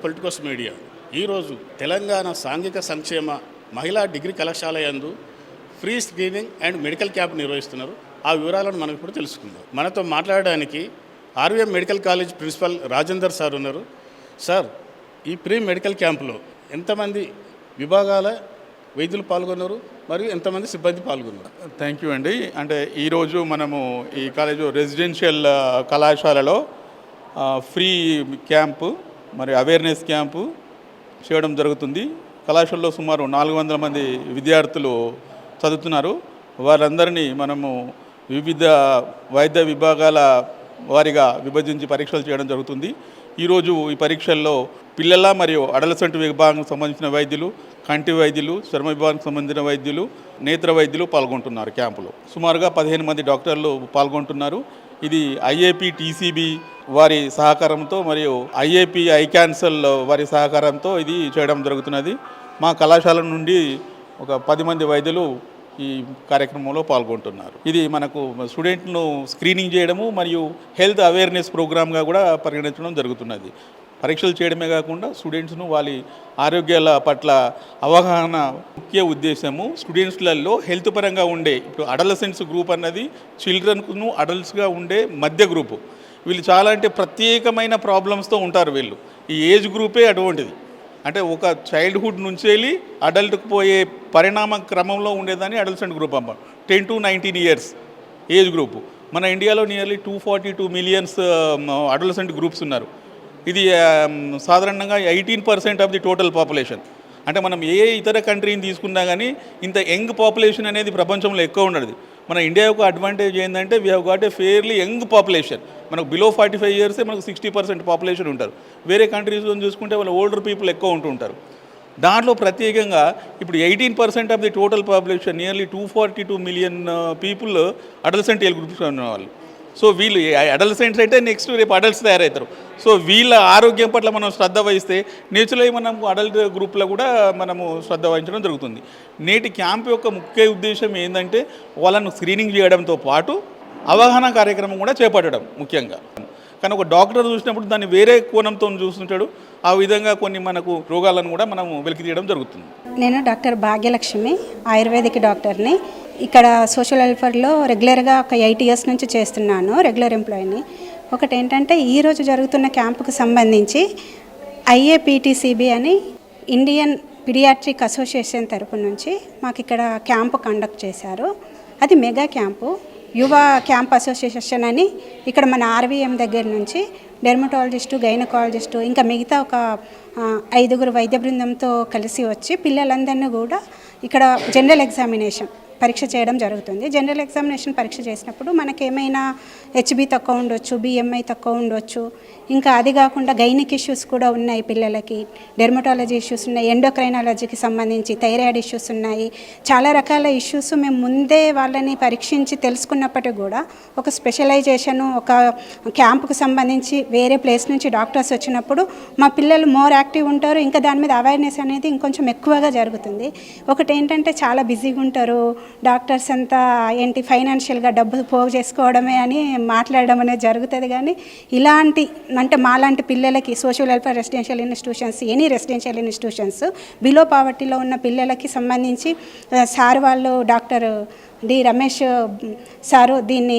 Politicos media. ఈరోజు తెలంగాణ సాంఘిక సంక్షేమ మహిళా డిగ్రీ కళాశాల యందు free screening and medical camp నిర్వహిస్తున్నారు. ఆ వివరాలను మనం ఇప్పుడు తెలుసుకుందాం. మనతో మాట్లాడడానికి RVM medical college principal Rajender sir ఉన్నారు. సార్, ఈ ప్రీ మెడికల్ క్యాంపులో ఎంతమంది విభాగాల వైద్యులు పాల్గొన్నారు మరియు ఎంతమంది సిబ్బంది పాల్గొన్నారు? థ్యాంక్ యూ అండి. అంటే ఈరోజు మనము ఈ కాలేజు రెసిడెన్షియల్ కళాశాలలో ఫ్రీ క్యాంపు మరి అవేర్నెస్ క్యాంపు చేయడం జరుగుతుంది. కళాశాలలో సుమారు 400 మంది విద్యార్థులు చదువుతున్నారు. వారందరినీ మనము వివిధ వైద్య విభాగాల వారిగా విభజించి పరీక్షలు చేయడం జరుగుతుంది. ఈరోజు ఈ పరీక్షల్లో పిల్లల మరియు అడలసెంట్ విభాగం సంబంధించిన వైద్యులు, కంటి వైద్యులు, చర్మ విభాగానికి సంబంధించిన వైద్యులు, నేత్ర వైద్యులు పాల్గొంటున్నారు. క్యాంపులో సుమారుగా 15 మంది డాక్టర్లు పాల్గొంటున్నారు. ఇది ఐఏపీ టీసీబీ వారి సహకారంతో మరియు ఐఏపీ ఐ క్యాన్సర్ వారి సహకారంతో ఇది చేయడం జరుగుతున్నది. మా కళాశాల నుండి ఒక 10 మంది వైద్యులు ఈ కార్యక్రమంలో పాల్గొంటున్నారు. ఇది మనకు స్టూడెంట్ను స్క్రీనింగ్ చేయడము మరియు హెల్త్ అవేర్నెస్ ప్రోగ్రామ్గా కూడా పరిగణించడం జరుగుతున్నది. పరీక్షలు చేయడమే కాకుండా స్టూడెంట్స్ను వాళ్ళ ఆరోగ్యాల పట్ల అవగాహన ముఖ్య ఉద్దేశము. స్టూడెంట్స్లలో హెల్త్ పరంగా ఉండే ఇప్పుడు అడలసెంట్స్ గ్రూప్ అన్నది చిల్డ్రన్కును అడల్ట్స్గా ఉండే మధ్య గ్రూపు. వీళ్ళు చాలా అంటే ప్రత్యేకమైన ప్రాబ్లమ్స్తో ఉంటారు. వీళ్ళు ఈ ఏజ్ గ్రూపే అటువంటిది. అంటే ఒక చైల్డ్హుడ్ నుంచి వెళ్ళి అడల్ట్కి పోయే పరిణామ క్రమంలో ఉండేదాన్ని అడల్సెంట్ గ్రూప్ అమ్మ. 10 to 19 ఇయర్స్ ఏజ్ గ్రూపు. మన ఇండియాలో నియర్లీ 242 మిలియన్స్ అడల్సెంట్ గ్రూప్స్ ఉన్నారు. ఇది సాధారణంగా 18% ఆఫ్ ది టోటల్ పాపులేషన్. అంటే మనం ఏ ఇతర కంట్రీని తీసుకున్నా కానీ ఇంత యంగ్ పాపులేషన్ అనేది ప్రపంచంలో ఎక్కువ ఉండదు. మన ఇండియా యొక్క అడ్వాంటేజ్ ఏంటంటే we have got a fairly young population. మనకు బిలో 45 ఇయర్సే మనకు 60% పాపులేషన్ ఉంటారు. వేరే కంట్రీస్లో చూసుకుంటే వాళ్ళ ఓల్డర్ పీపుల్ ఎక్కువ ఉంటుంటారు. దాంట్లో ప్రత్యేకంగా ఇప్పుడు 18% of the total population nearly 242 million people adolescent age groups ఉన్నవాళ్ళు. సో వీళ్ళు అడల్సెంట్స్ అయితే నెక్స్ట్ రేపు అడల్ట్స్ తయారవుతారు. సో వీళ్ళ ఆరోగ్యం పట్ల మనం శ్రద్ధ వహిస్తే నేచురల్గా మనం అడల్ట్ గ్రూప్లో కూడా మనము శ్రద్ధ వహించడం జరుగుతుంది. నేటి క్యాంప్ యొక్క ముఖ్య ఉద్దేశం ఏంటంటే వాళ్ళను స్క్రీనింగ్ చేయడంతో పాటు అవగాహన కార్యక్రమం కూడా చేపట్టడం ముఖ్యంగా. కానీ ఒక డాక్టర్ చూసినప్పుడు దాన్ని వేరే కోణంతో చూస్తుంటాడు. ఆ విధంగా కొన్ని మనకు రోగాలను కూడా మనం వెలికి తీయడం జరుగుతుంది. నేను డాక్టర్ భాగ్యలక్ష్మి, ఆయుర్వేదిక్ డాక్టర్ని. ఇక్కడ సోషల్ వెల్ఫేర్లో రెగ్యులర్గా ఒక 8 ఇయర్స్ నుంచి చేస్తున్నాను, రెగ్యులర్ ఎంప్లాయీని. ఒకటి ఏంటంటే ఈరోజు జరుగుతున్న క్యాంపుకు సంబంధించి ఐఏపీటీసీబీ అని ఇండియన్ పీడియాట్రిక్ అసోసియేషన్ తరపు నుంచి మాకు ఇక్కడ క్యాంపు కండక్ట్ చేశారు. అది మెగా క్యాంపు. యువ క్యాంప్ అసోసియేషన్ అని ఇక్కడ మన ఆర్వీఎం దగ్గర నుంచి డెర్మటాలజిస్టు, గైనకాలజిస్టు ఇంకా మిగతా ఒక 5 వైద్య బృందంతో కలిసి వచ్చి పిల్లలందరినీ కూడా ఇక్కడ జనరల్ ఎగ్జామినేషన్ పరీక్ష చేయడం జరుగుతుంది. జనరల్ ఎగ్జామినేషన్ పరీక్ష చేసినప్పుడు మనకేమైనా హెచ్బి తక్కువ ఉండొచ్చు, బిఎంఐ తక్కువ ఉండొచ్చు, ఇంకా అది కాకుండా గైనిక్ ఇష్యూస్ కూడా ఉన్నాయి పిల్లలకి, డెర్మటాలజీ ఇష్యూస్ ఉన్నాయి, ఎండోక్రైనాలజీకి సంబంధించి థైరాయిడ్ ఇష్యూస్ ఉన్నాయి. చాలా రకాల ఇష్యూస్ మేము ముందే వాళ్ళని పరీక్షించి తెలుసుకున్నప్పటికీ కూడా ఒక స్పెషలైజేషను, ఒక క్యాంపుకు సంబంధించి వేరే ప్లేస్ నుంచి డాక్టర్స్ వచ్చినప్పుడు మా పిల్లలు మోర్ యాక్టివ్ ఉంటారు. ఇంకా దాని మీద అవేర్నెస్ అనేది ఇంకొంచెం ఎక్కువగా జరుగుతుంది. ఒకటి ఏంటంటే చాలా బిజీగా ఉంటారు డాక్టర్స్ అంతా, ఏంటి ఫైనాన్షియల్గా డబ్బు పోగు చేసుకోవడమే అని మాట్లాడడం అనేది జరుగుతుంది. కానీ ఇలాంటి అంటే మాలాంటి పిల్లలకి social welfare residential institutions, any residential institutions below పావర్టీలో ఉన్న పిల్లలకి సంబంధించి సార్ వాళ్ళు డాక్టర్ డి రమేష్ సారు దీన్ని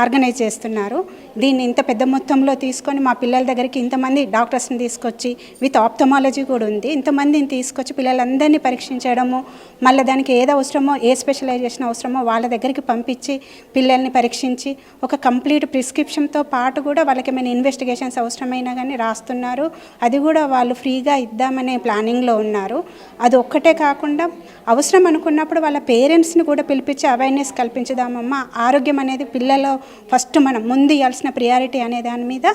ఆర్గనైజ్ చేస్తున్నారు. దీన్ని ఇంత పెద్ద మొత్తంలో తీసుకొని మా పిల్లల దగ్గరికి ఇంతమంది డాక్టర్స్ని తీసుకొచ్చి విత్ ఆప్థమాలజీ కూడా ఉంది, ఇంతమందిని తీసుకొచ్చి పిల్లలందరినీ పరీక్షించడము, మళ్ళీ దానికి ఏది అవసరమో, ఏ స్పెషలైజేషన్ అవసరమో వాళ్ళ దగ్గరికి పంపించి పిల్లల్ని పరీక్షించి ఒక కంప్లీట్ ప్రిస్క్రిప్షన్తో పాటు కూడా వాళ్ళకి ఏమైనా ఇన్వెస్టిగేషన్స్ అవసరమైనా కానీ రాస్తున్నారు. అది కూడా వాళ్ళు ఫ్రీగా ఇద్దామనే ప్లానింగ్లో ఉన్నారు. అది ఒక్కటే కాకుండా అవసరం అనుకున్నప్పుడు వాళ్ళ పేరెంట్స్ని కూడా పిలిపించి అవేర్నెస్ కల్పించుదామమ్మా, ఆరోగ్యం అనేది పిల్లలు ఫస్ట్ మనం ముందు ఇవ్వాల్సిన ప్రియారిటీ అనే దాని మీద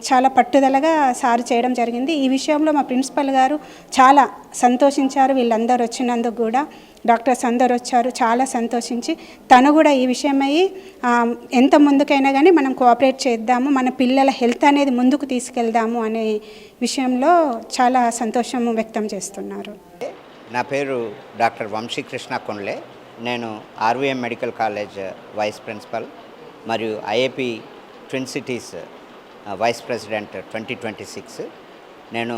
చాలా పట్టుదలగా సార్ చేయడం జరిగింది. ఈ విషయంలో మా ప్రిన్సిపల్ గారు చాలా సంతోషించారు. వీళ్ళందరూ వచ్చినందుకు కూడా డాక్టర్స్ అందరూ వచ్చారు, చాలా సంతోషించి తను కూడా ఈ విషయమై ఎంత ముందుకైనా కానీ మనం కోఆపరేట్ చేద్దాము, మన పిల్లల హెల్త్ అనేది ముందుకు తీసుకెళ్దాము అనే విషయంలో చాలా సంతోషం వ్యక్తం చేస్తున్నారు. నా పేరు డాక్టర్ వంశీకృష్ణ కొండ్లే. నేను RVM medical college vice principal మరియు IAP twin cities vice president 2026. నేను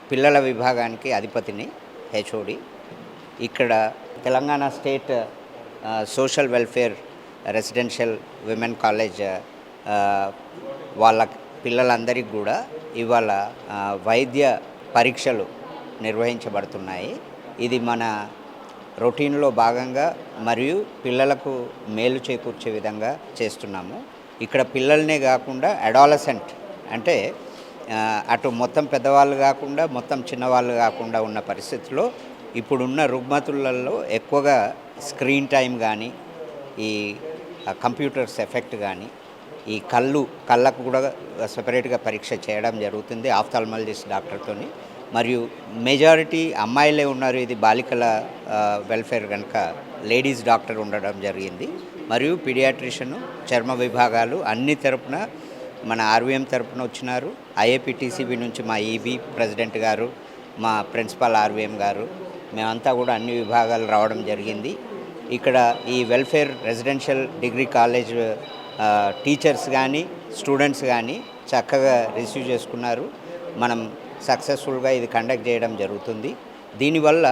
పిల్లల విభాగానికి అధిపతిని, హెచ్ఓడి. ఇక్కడ Telangana state social welfare residential women college వాళ్ళ పిల్లలందరికీ కూడా ఇవాళ వైద్య పరీక్షలు నిర్వహించబడుతున్నాయి. ఇది మన రొటీన్లో భాగంగా మరియు పిల్లలకు మేలు చేకూర్చే విధంగా చేస్తున్నాము. ఇక్కడ పిల్లలనే కాకుండా అడాలసెంట్ అంటే అటు మొత్తం పెద్దవాళ్ళు కాకుండా మొత్తం చిన్నవాళ్ళు కాకుండా ఉన్న పరిస్థితుల్లో ఇప్పుడున్న రుగ్మతులలో ఎక్కువగా స్క్రీన్ టైం కానీ, ఈ కంప్యూటర్స్ ఎఫెక్ట్ కానీ, ఈ కళ్ళకు కూడా సపరేట్గా పరీక్ష చేయడం జరుగుతుంది ఆఫ్థాల్మాలజిస్ట్ డాక్టర్తోని. మరియు మెజారిటీ అమ్మాయిలే ఉన్నారు. ఇది బాలికల వెల్ఫేర్ కనుక లేడీస్ డాక్టర్ ఉండడం జరిగింది. మరియు పీడియాట్రిషను, చర్మ విభాగాలు అన్ని తరపున మన ఆర్వీఎం తరపున వచ్చినారు. ఐఏపీటీసీబీ నుంచి మా ఈబీ ప్రెసిడెంట్ గారు, మా ప్రిన్సిపాల్ ఆర్వీఎం గారు, మేమంతా కూడా అన్ని విభాగాలు రావడం జరిగింది. ఇక్కడ ఈ welfare residential degree college teachers కానీ స్టూడెంట్స్ కానీ చక్కగా రిసీవ్ చేసుకున్నారు. మనం సక్సెస్ఫుల్గా ఇది కండక్ట్ చేయడం జరుగుతుంది. దీనివల్ల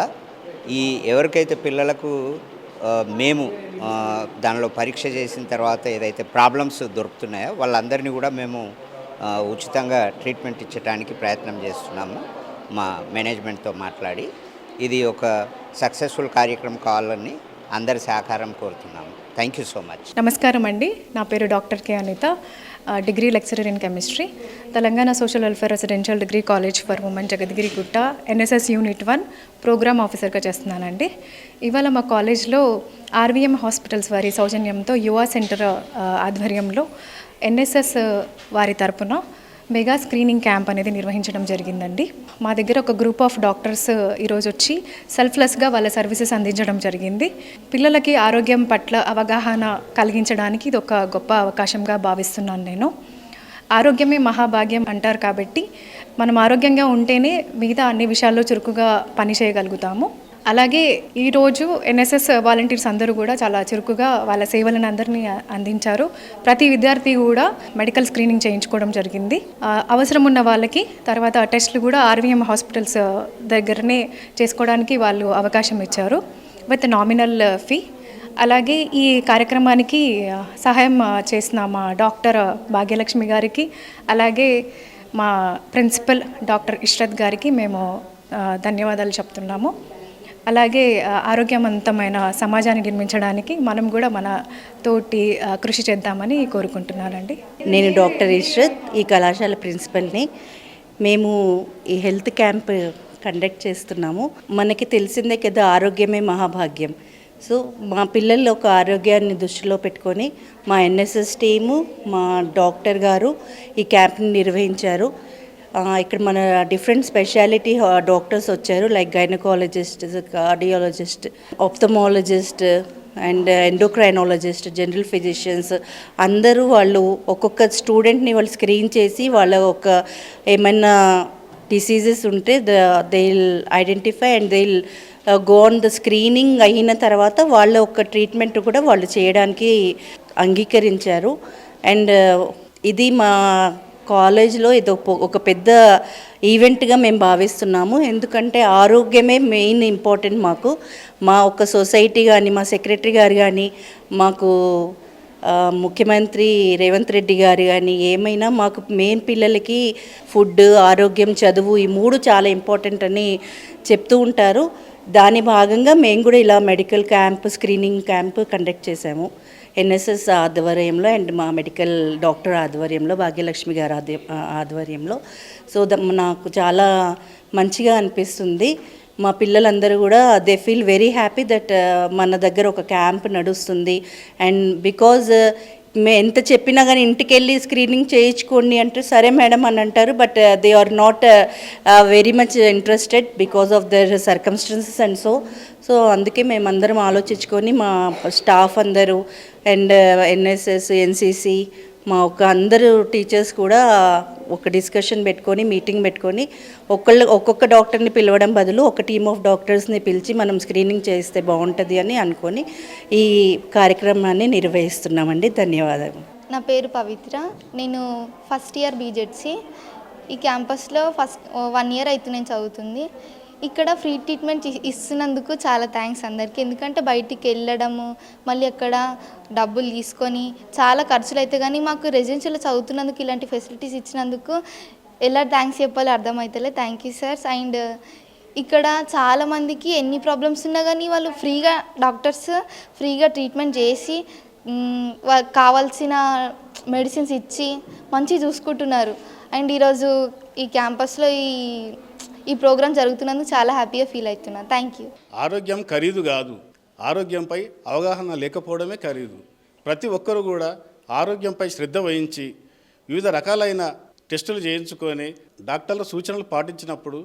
ఈ ఎవరికైతే పిల్లలకు మేము దానిలో పరీక్ష చేసిన తర్వాత ఏదైతే ప్రాబ్లమ్స్ దొరుకుతున్నాయో వాళ్ళందరినీ కూడా మేము ఉచితంగా ట్రీట్మెంట్ ఇచ్చడానికి ప్రయత్నం చేస్తున్నాము మా మేనేజ్మెంట్తో మాట్లాడి. ఇది ఒక సక్సెస్ఫుల్ కార్యక్రమం కావాలని అందరి సహకారం కోరుతున్నాము. Thank you so much. నమస్కారం అండి, నా పేరు doctor K Anitha, degree lecturer in chemistry, Telangana social welfare residential degree college for women Jagadgirigutta NSS unit 1 programme ఆఫీసర్గా చేస్తున్నానండి. ఇవాళ మా కాలేజ్లో ఆర్వీఎం హాస్పిటల్స్ వారి సౌజన్యంతో యువ సెంటర్ ఆధ్వర్యంలో ఎన్ఎస్ఎస్ వారి తరపున మెగా స్క్రీనింగ్ క్యాంప్ అనేది నిర్వహించడం జరిగిందండి. మా దగ్గర ఒక గ్రూప్ ఆఫ్ డాక్టర్స్ ఈరోజు వచ్చి సెల్ఫ్లెస్గా వాళ్ళ సర్వీసెస్ అందించడం జరిగింది. పిల్లలకి ఆరోగ్యం పట్ల అవగాహన కలిగించడానికి ఇది ఒక గొప్ప అవకాశంగా భావిస్తున్నాను నేను. ఆరోగ్యమే మహాభాగ్యం అంటారు కాబట్టి మనం ఆరోగ్యంగా ఉంటేనే మిగతా అన్ని విషయాల్లో చురుకుగా పనిచేయగలుగుతాము. అలాగే ఈరోజు ఎన్ఎస్ఎస్ వాలంటీర్స్ అందరూ కూడా చాలా చురుకుగా వాళ్ళ సేవలను అందరినీ అందించారు. ప్రతి విద్యార్థి కూడా మెడికల్ స్క్రీనింగ్ చేయించుకోవడం జరిగింది. అవసరం ఉన్న వాళ్ళకి తర్వాత టెస్టులు కూడా ఆర్వీఎం హాస్పిటల్స్ దగ్గరనే చేసుకోవడానికి వాళ్ళు అవకాశం ఇచ్చారు విత్ నామినల్ ఫీ. అలాగే ఈ కార్యక్రమానికి సహాయం చేసిన మా డాక్టర్ భాగ్యలక్ష్మి గారికి, అలాగే మా ప్రిన్సిపల్ డాక్టర్ ఇష్రత్ గారికి మేము ధన్యవాదాలు చెప్తున్నాము. అలాగే ఆరోగ్యవంతమైన సమాజాన్ని నిర్మించడానికి మనం కూడా మన తోటి కృషి చేద్దామని కోరుకుంటున్నానండి. నేను డాక్టర్ ఇష్రత్, ఈ కళాశాల ప్రిన్సిపల్ని. మేము ఈ హెల్త్ క్యాంప్ కండక్ట్ చేస్తున్నాము. మనకి తెలిసిందే కదా, ఆరోగ్యమే మహాభాగ్యం. సో మా పిల్లల ఒక ఆరోగ్యాన్ని దృష్టిలో పెట్టుకొని మా ఎన్ఎస్ఎస్ టీము, మా డాక్టర్ గారు ఈ క్యాంప్ని నిర్వహించారు. ఇక్కడ మన డిఫరెంట్ స్పెషాలిటీ డాక్టర్స్ వచ్చారు, like gynaecologist, cardiologist, ophthalmologist and endocrinologist, general physicians అందరూ వాళ్ళు ఒక్కొక్క స్టూడెంట్ని వాళ్ళు స్క్రీన్ చేసి వాళ్ళ ఒక ఏమైనా డిసీజెస్ ఉంటే they will identify and they will go on the screening అయిన తర్వాత వాళ్ళ ఒక ట్రీట్మెంట్ కూడా వాళ్ళు చేయడానికి అంగీకరించారు. అండ్ ఇది మా కాలేజ్లో ఇది ఒక పెద్ద ఈవెంట్గా మేము భావిస్తున్నాము. ఎందుకంటే ఆరోగ్యమే మెయిన్ ఇంపార్టెంట్ మాకు. మా ఒక సొసైటీ కానీ, మా సెక్రటరీ గారు కానీ, మాకు ముఖ్యమంత్రి రేవంత్ రెడ్డి గారు కానీ ఏమైనా మాకు మెయిన్ పిల్లలకి ఫుడ్, ఆరోగ్యం, చదువు ఈ 3 చాలా ఇంపార్టెంట్ అని చెప్తూ ఉంటారు. దాని భాగంగా మేము కూడా ఇలా medical camp, screening camp conduct చేశాము ఎన్ఎస్ఎస్ ఆధ్వర్యంలో అండ్ మా మెడికల్ డాక్టర్ ఆధ్వర్యంలో, భాగ్యలక్ష్మి గారి ఆధ్వర్యంలో. సో నాకు చాలా మంచిగా అనిపిస్తుంది. మా పిల్లలందరూ కూడా they feel very happy that మన దగ్గర ఒక క్యాంప్ నడుస్తుంది. అండ్ బికాజ్ ఎంత చెప్పినా కానీ ఇంటికి వెళ్ళి స్క్రీనింగ్ చేయించుకోండి అంటే సరే మేడం అని అంటారు. But they are not very much interested because of their circumstances and so అందుకే మేమందరం ఆలోచించుకొని మా స్టాఫ్ అందరూ అండ్ ఎన్ఎస్ఎస్, ఎన్సిసి మా అందరూ టీచర్స్ కూడా ఒక డిస్కషన్ పెట్టుకొని, మీటింగ్ పెట్టుకొని ఒక్కొక్క డాక్టర్ని పిలవడం బదులు ఒక టీమ్ ఆఫ్ డాక్టర్స్ని పిలిచి మనం స్క్రీనింగ్ చేస్తే బాగుంటుంది అని అనుకొని ఈ కార్యక్రమాన్ని నిర్వహిస్తున్నామండి. ధన్యవాదాలు. నా పేరు పవిత్ర, నేను ఫస్ట్ ఇయర్ బీజెడ్సీ. ఈ క్యాంపస్లో ఫస్ట్ 1 ఇయర్ అవుతుంది నేను చదువుతుంది. ఇక్కడ ఫ్రీ ట్రీట్మెంట్ ఇస్తున్నందుకు చాలా థ్యాంక్స్ అందరికీ. ఎందుకంటే బయటికి వెళ్ళడము మళ్ళీ అక్కడ డబ్బులు తీసుకొని చాలా ఖర్చులు అయితే, కానీ మాకు రెసిడెన్షియల్లో చదువుతున్నందుకు ఇలాంటి ఫెసిలిటీస్ ఇచ్చినందుకు ఎలా థ్యాంక్స్ చెప్పాలో అర్థమవుతలే. Thank you sirs. అండ్ ఇక్కడ చాలామందికి ఎన్ని ప్రాబ్లమ్స్ ఉన్నా కానీ వాళ్ళు ఫ్రీగా డాక్టర్స్ ఫ్రీగా ట్రీట్మెంట్ చేసి వాళ్ళకి కావాల్సిన మెడిసిన్స్ ఇచ్చి మంచిగా చూసుకుంటున్నారు. అండ్ ఈరోజు ఈ క్యాంపస్లో ఈ ప్రోగ్రామ్ జరుగుతున్నందుకు చాలా హ్యాపీగా ఫీల్ అవుతున్నాను. Thank you. ఆరోగ్యం ఖరీదు కాదు, ఆరోగ్యంపై అవగాహన లేకపోవడమే ఖరీదు. ప్రతి ఒక్కరూ కూడా ఆరోగ్యంపై శ్రద్ధ వహించి వివిధ రకాలైన టెస్టులు చేయించుకొని డాక్టర్ల సూచనలు పాటించినప్పుడు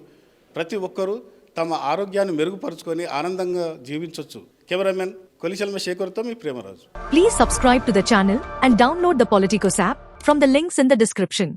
ప్రతి ఒక్కరూ తమ ఆరోగ్యాన్ని మెరుగుపరుచుకొని ఆనందంగా జీవించవచ్చు. కెమెరామెన్ కొలిశల్మ శేఖర్తో మీ Premaraju. Please subscribe to the channel and download the Politicos app from the links in the description.